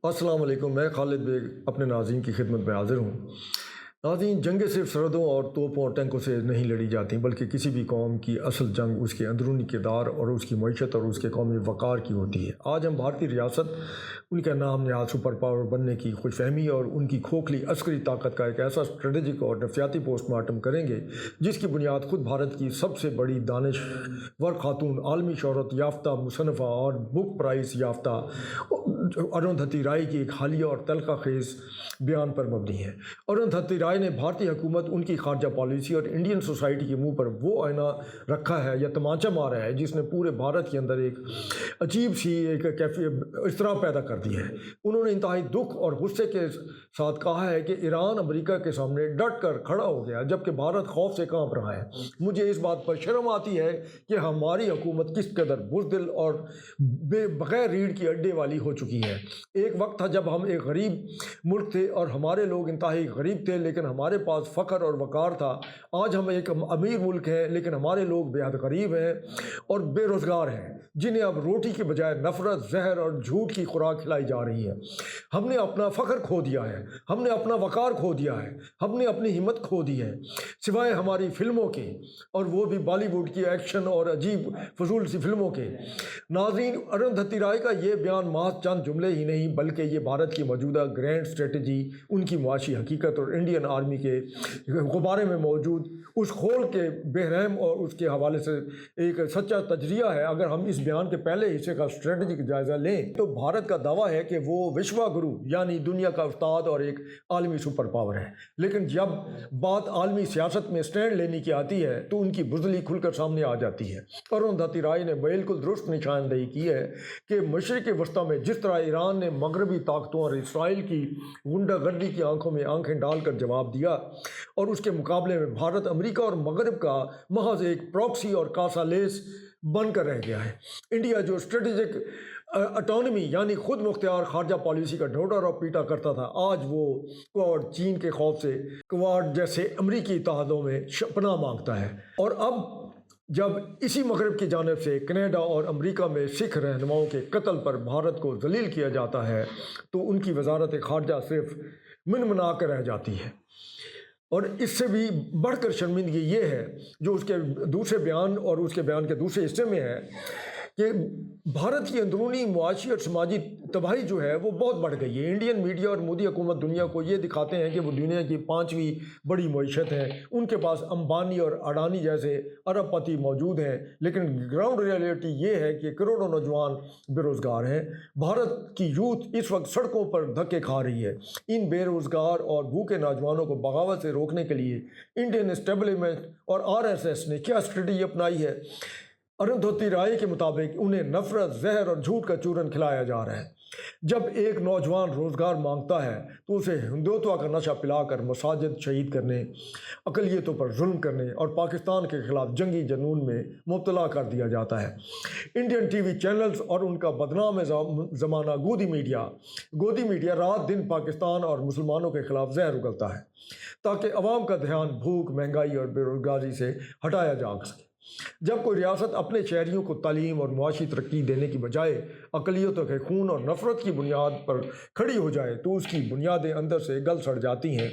अस्सलाम वालेकुम। मैं खालिद बेग अपने नाज़रीन की खिदमत में हाज़िर हूँ। नाज़रीन, जंगें सिर्फ सरहदों और तोपों और टैंकों से नहीं लड़ी जाती, बल्कि किसी भी कौम की असल जंग उसके अंदरूनी किरदार और उसकी मईशत और उसके कौमी वक़ार की होती है। आज हम भारतीय रियासत, उनका नाम नहाद सुपर पावर बनने की खुशफहमी और उनकी खोखली अस्करी ताकत का एक ऐसा स्ट्रेटजिक और नफसियाती पोस्टमार्टम करेंगे जिसकी बुनियाद खुद भारत की सबसे बड़ी दानिशवर खातून, आलमी शोहरत याफ्ता मुसन्निफ़ा और बुक प्राइज़ याफ्ता अरुंधति राय की एक हालिया और तलखा खेज़ बयान पर मबनी है। अरुंधति राय ने भारतीय हुकूमत, उनकी खारजा पॉलिसी और इंडियन सोसाइटी के मुंह पर वो आईना रखा है या तमाचा मारा है जिसने पूरे भारत के अंदर एक अजीब सी एक इसतरा पैदा कर दी है। उन्होंने इंतहाई दुख और गुस्से के साथ कहा है कि ईरान अमेरिका के सामने डट कर खड़ा हो गया, जबकि भारत खौफ से कांप रहा है। मुझे इस बात पर शर्म आती है कि हमारी हुकूमत किस कदर बुज़दिल और बगैर रीढ़ की अड्डे वाली हो चुकी है। एक वक्त था जब हम एक गरीब मुल्क थे और हमारे लोग इंतहाई गरीब थे, लेकिन हमारे पास फ़ख्र और वक़ार था। आज हम एक अमीर मुल्क हैं, लेकिन हमारे लोग बेहद गरीब हैं और बेरोज़गार हैं, जिन्हें अब रोटी के बजाय नफ़रत, जहर और झूठ की खुराक खिलाई जा रही है। हमने अपना फ़ख्र खो दिया है, हमने अपना वक़ार खो दिया है, हमने अपनी हिम्मत खो दी है। सिवाय हमारी फ़िल्मों के, और वो भी बॉलीवुड की एक्शन और अजीब फजूल सी फ़िल्मों के। नाज़रीन, अरुंधति राय का ये बयान महज चंद जुमले ही नहीं, बल्कि ये भारत की मौजूदा ग्रैंड स्ट्रेटजी, उनकी मुआशी हकीकत और इंडियन आर्मी के गुब्बारे में मौजूद उस खोल के बेरहम और उसके हवाले से एक सच्चा तजरिया है। अगर हम इस बयान के पहले हिस्से का स्ट्रेटजिक जायज़ा लें तो भारत का दावा है कि वो विश्व गुरु यानी दुनिया का उस्ताद और एक आलमी सुपर पावर है, लेकिन जब बात आलमी सियासत में स्टैंड लेने की आती है तो उनकी बुज़दिली खुलकर सामने आ जाती है। अरुंधति राय ने बिल्कुल दुरुस्त निशानदेही की है कि मशरिक़ वस्ता में जिस तरह ईरान ने मगरबी ताकतों और इसराइल की गुंडागर्दी की आंखों में आंखें डालकर जवाब दिया, और उसके मुकाबले में भारत अमेरिका और मगरब का महज एक प्रॉक्सी और कासालेस बनकर रह गया है। इंडिया जो स्ट्रेटेजिक ऑटोनॉमी यानी खुद मुख्तियार खारजा पॉलिसी का ढोड़ा और पीटा करता था, आज वो क्वाड, चीन के खौफ से क्वाड जैसे अमरीकी इत्तेहादों में पनाह मांगता है। और अब जब इसी मगरब की जानिब से कनाडा और अमेरिका में सिख रहनुमाओं के कत्ल पर भारत को जलील किया जाता है तो उनकी वजारत खारजा सिर्फ मिनमना कर रह जाती है। और इससे भी बढ़कर शर्मिंदगी ये है जो उसके दूसरे बयान और उसके बयान के दूसरे हिस्से में है कि भारत की अंदरूनी मुआशी और समाजी तबाही जो है वो बहुत बढ़ गई है। इंडियन मीडिया और मोदी हुकूमत दुनिया को ये दिखाते हैं कि वो दुनिया की 5वीं बड़ी मईशत है, उनके पास अंबानी और अडानी जैसे अरबपति मौजूद हैं, लेकिन ग्राउंड रियलिटी ये है कि करोड़ों नौजवान बेरोज़गार हैं। भारत की यूथ इस वक्त सड़कों पर धक्के खा रही है। इन बेरोज़गार और भूखे नौजवानों को बगावत से रोकने के लिए इंडियन एस्टेब्लिशमेंट और RSS ने क्या स्ट्रेटजी अपनाई है? अरुंधति राय के मुताबिक उन्हें नफरत, जहर और झूठ का चूरन खिलाया जा रहा है। जब एक नौजवान रोज़गार मांगता है तो उसे हिंदुत्व का नशा पिलाकर मसाजिद शहीद करने, अक़लियतों पर जुल्म करने और पाकिस्तान के खिलाफ जंगी जनून में मुब्तला कर दिया जाता है। इंडियन TV चैनल्स और उनका बदनाम ज़माना गोदी मीडिया रात दिन पाकिस्तान और मुसलमानों के खिलाफ जहर उगलता है ताकि अवाम का ध्यान भूख, महंगाई और बेरोज़गारी से हटाया जा सके। जब कोई रियासत अपने शहरियों को तालीम और मुआशी तरक्की देने की बजाय अक़लियतों के खून और नफ़रत की बुनियाद पर खड़ी हो जाए तो उसकी बुनियादें अंदर से गल सड़ जाती हैं।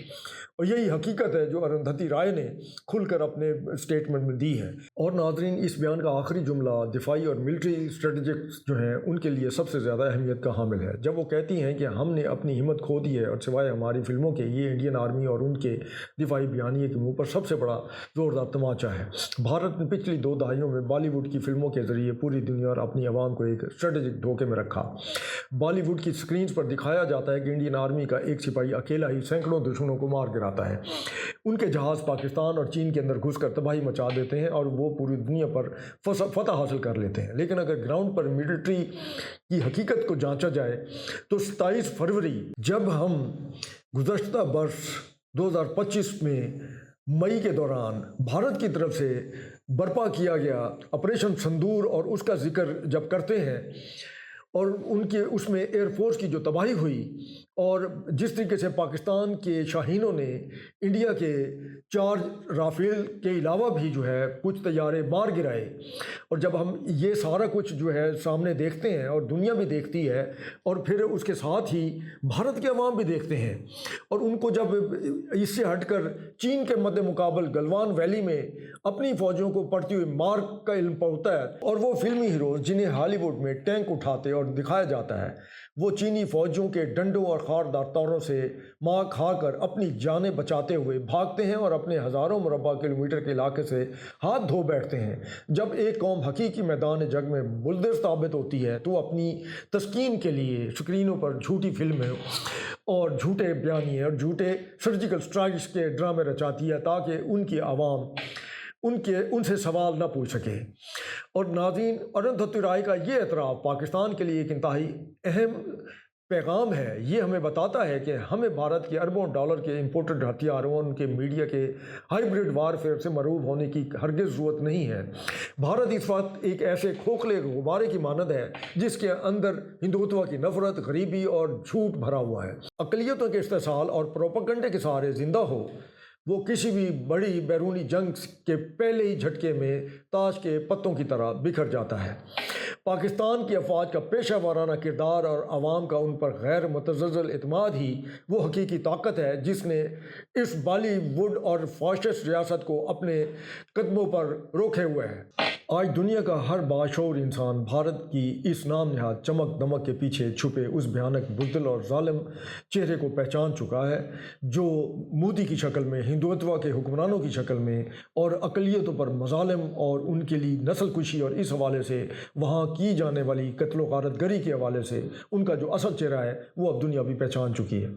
और यही हकीकत है जो अरुंधति राय ने खुलकर अपने स्टेटमेंट में दी है। और नाज़रीन, इस बयान का आखिरी जुमला दिफाई और मिलिट्री स्ट्रेटजिक्स जो हैं उनके लिए सबसे ज़्यादा अहमियत का हामिल है, जब वो कहती हैं कि हमने अपनी हिम्मत खो दी है और सिवाय हमारी फ़िल्मों के ये इंडियन आर्मी और उनके दिफाई बयानिए के मुँह पर सबसे बड़ा ज़ोरदार तमाचा है। भारत ने पिछली 2 दहाइयों में बॉलीवुड की फ़िल्मों के ज़रिए पूरी दुनिया और अपनी आवाम को एक स्ट्रेटजिक धोखे में रखा। बॉलीवुड की स्क्रीन पर दिखाया जाता है कि इंडियन आर्मी का एक सिपाही अकेला ही सैकड़ों दुश्मनों को मार गिराता है। उनके जहाज़ पाकिस्तान और चीन के अंदर घुसकर तबाही मचा देते हैं और वो पूरी दुनिया पर फतह हासिल कर लेते हैं। लेकिन अगर ग्राउंड पर मिलिट्री की हकीकत को जांचा जाए तो 27 फरवरी, जब हम गुज़श्ता वर्ष 2025 में मई के दौरान भारत की तरफ से बर्पा किया गया ऑपरेशन संदूर और उसका जिक्र जब करते हैं اور ان کے اس میں ایئر فورس کی جو تباہی ہوئی، اور جس طریقے سے پاکستان کے شاہینوں نے انڈیا کے 4 رافیل کے علاوہ بھی جو ہے کچھ طیارے مار گرائے، اور جب ہم یہ سارا کچھ جو ہے سامنے دیکھتے ہیں اور دنیا بھی دیکھتی ہے، اور پھر اس کے ساتھ ہی بھارت کے عوام بھی دیکھتے ہیں، اور ان کو جب اس سے ہٹ کر چین کے مد مقابل گلوان ویلی میں اپنی فوجوں کو پڑتی ہوئی مار کا علم پڑتا ہے، اور وہ فلمی ہیروز جنہیں ہالی ووڈ میں ٹینک اٹھاتے اور دکھایا جاتا ہے، وہ چینی فوجوں کے ڈنڈوں اور خاردار توروں سے مار کھا کر اپنی جانیں بچاتے ہوئے بھاگتے ہیں اور اپنے ہزاروں مربع کلومیٹر کے علاقے سے ہاتھ دھو بیٹھتے ہیں۔ جب ایک قوم حقیقی میدان جنگ میں بلدر ثابت ہوتی ہے تو اپنی تسکین کے لیے سکرینوں پر جھوٹی فلمیں اور جھوٹے بیانیے اور جھوٹے سرجیکل سٹرائکس کے ڈرامے رچاتی ہے تاکہ ان کی عوام ان سے سوال نہ پوچھ سکے۔ اور ناظرین، ارندھتی رائے کا یہ اعتراف پاکستان کے لیے ایک انتہائی اہم پیغام ہے۔ یہ ہمیں بتاتا ہے کہ ہمیں بھارت کے اربوں ڈالر کے امپورٹڈ ہتھیاروں اور ان کے میڈیا کے ہائیبرڈ وارفیئر سے مرعوب ہونے کی ہرگز ضرورت نہیں ہے۔ بھارت اس وقت ایک ایسے کھوکھلے غبارے کی مانند ہے جس کے اندر ہندوتوا کی نفرت، غریبی اور جھوٹ بھرا ہوا ہے۔ اقلیتوں کے استحصال اور پروپیگنڈے کے سہارے زندہ ہو، وہ کسی بھی بڑی بیرونی جنگ کے پہلے ہی جھٹکے میں تاش کے پتوں کی طرح بکھر جاتا ہے۔ پاکستان کی افواج کا پیشہ ورانہ کردار اور عوام کا ان پر غیر متزلزل اعتماد ہی وہ حقیقی طاقت ہے جس نے اس بالی ووڈ اور فاشسٹ ریاست کو اپنے قدموں پر روکے ہوئے ہے۔ آج دنیا کا ہر باشعور انسان بھارت کی اس نام نہاد چمک دمک کے پیچھے چھپے اس بھیانک بزدل اور ظالم چہرے کو پہچان چکا ہے جو مودی کی شکل میں، ہندوتوا کے حکمرانوں کی شکل میں، اور اقلیتوں پر مظالم اور ان کے لیے نسل کشی اور اس حوالے سے وہاں کی جانے والی قتل و غارت گری کے حوالے سے ان کا جو اصل چہرہ ہے وہ اب دنیا بھی پہچان چکی ہے۔